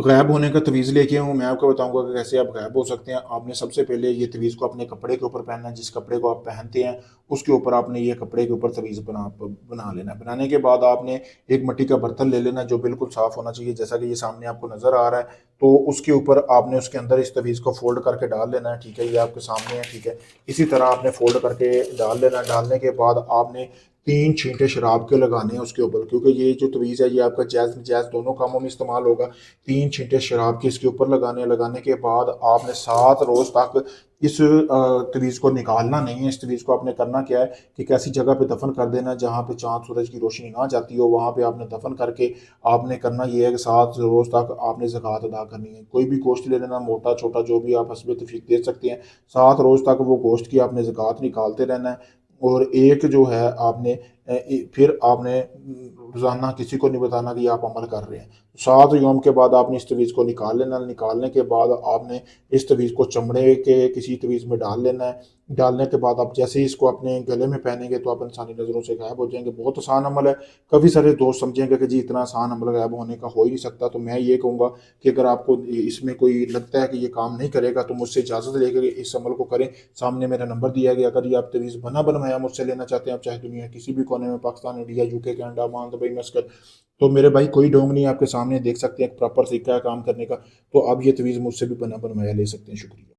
गैब होने का तवीज़ लेके हूँ, मैं आपको बताऊँगा कि कैसे आप गैब हो सकते हैं। आपने सबसे पहले ये तवीज़ को अपने कपड़े के ऊपर पहनना है, जिस कपड़े को आप पहनते हैं, उसके ऊपर आपने ये कपड़े के ऊपर तवीज़ बना लेना है। बनाने के बाद आपने एक मिट्टी का बर्तन ले लेना, जो बिल्कुल साफ़ होना चाहिए, जैसा कि ये सामने आपको नज़र आ रहा है। तो उसके ऊपर आपने उसके अंदर इस तवीज़ को फ़ोल्ड करके डाल लेना है, ठीक है? ये आपके सामने है, ठीक है? इसी तरह आपने फ़ोल्ड करके डाल लेना है। डालने के बाद आपने 3 छींटे शराब के लगाने हैं उसके ऊपर, क्योंकि ये जो तवीज़ है, ये आपका जायज़-नाजायज़ दोनों कामों में इस्तेमाल होगा। 3 छींटे शराब के इसके ऊपर लगाने हैं। लगाने के बाद आपने 7 रोज़ तक इस तवीज़ को निकालना नहीं है। इस तवीज़ को आपने करना क्या है कि एक ऐसी जगह पे दफ़न कर देना है, जहाँ पे चाँद सूरज की रोशनी ना जाती हो, वहाँ पे आपने दफ़न करके आपने करना ये है कि 7 रोज़ तक आपने ज़कात अदा करनी है। कोई भी गोश्त ले लेना, मोटा-छोटा जो भी आप हस्बे तौफ़ीक दे सकते हैं। 7 रोज़ तक वो गोश्त की आपने ज़कात निकालते रहना है। और एक जो है आपने फिर आपने रोज़ाना किसी को नहीं बताना कि आप अमल कर रहे हैं। 7 यौम के बाद आपने इस तवीज़ को निकाल लेना। निकालने के बाद आपने इस तवीज़ को चमड़े के किसी तवीज़ में डाल लेना है। डालने के बाद आप जैसे ही इसको अपने गले में पहनेंगे, तो आप इंसानी नज़रों से गायब हो जाएँगे। बहुत आसान अमल है। काफ़ी सारे दोस्त समझेंगे कि जी इतना आसान अमल गायब होने का हो ही नहीं सकता। तो मैं ये कहूँगा कि अगर आपको इसमें कोई लगता है कि ये काम नहीं करेगा, तो मुझसे इजाज़त लेकर इस अमल को करें। सामने मेरा नंबर दिया गया, अगर ये आप तवीज़ बना बनवाया मुझसे लेना चाहते हैं, आप चाहे दुनिया के किसी भी कोने में, Pakistan, India, UK, Canada, Oman, Dubai, मस्कत, तो मेरे भाई कोई ढोंग नहीं है, आपके सामने देख सकते हैं, एक प्रॉपर तरीका है काम करने का। तो आप ये तवीज़ मुझसे भी बना बनवाया ले सकते हैं। शुक्रिया।